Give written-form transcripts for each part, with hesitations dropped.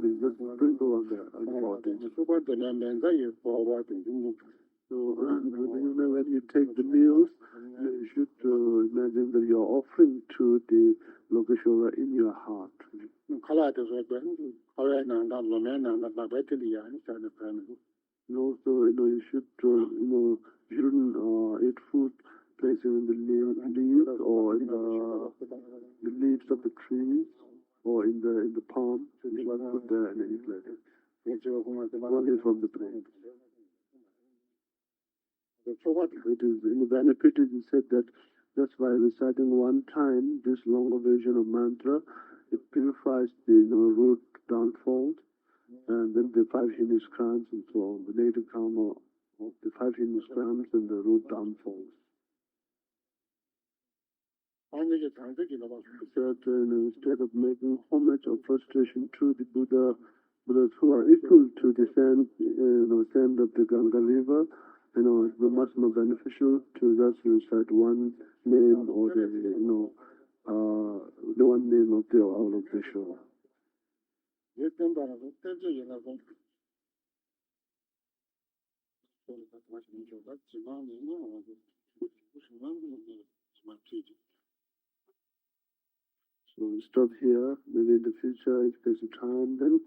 is just sprinkle on the body. So when you take the meals, you should imagine that you're offering to the Lokeshwara in your heart. And also, you should, you shouldn't eat food placing in the leaves or in the leaves of the trees or in the palm. You must put there and eat like it. Only from the plate. It is in the benefit. It is said that just by reciting one time this longer version of mantra, it purifies the root downfalls, and then the 5 heinous crimes and so on, the native karma of the 5 heinous crimes and the root downfalls. That instead of making homage or prostration to the Buddhas who are equal to the sand of the Ganga River, it will much more beneficial to just recite one name or the one name of the Avalokiteshvara. So we stop here. Maybe in the future, if there's a time, then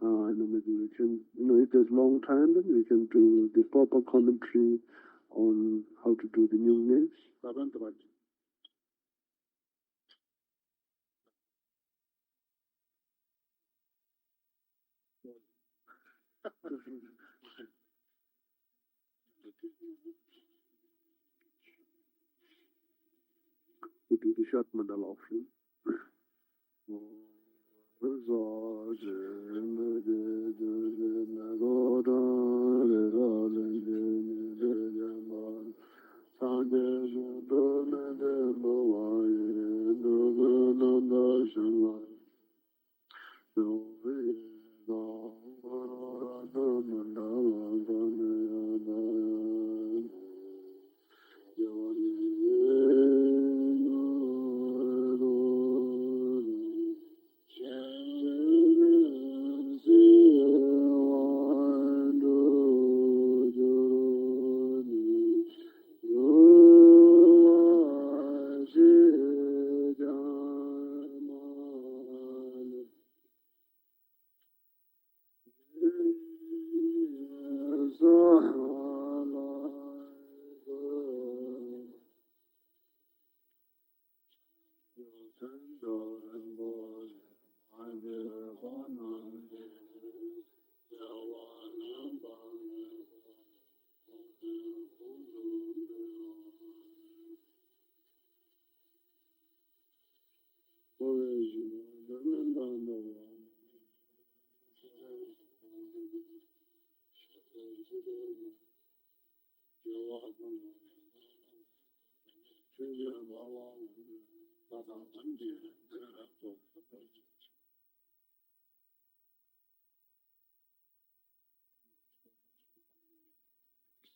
maybe we can, if there's long time, then we can do the proper commentary on how to do the Nyung names. We do the short mandala offering.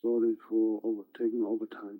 Sorry for taking over time.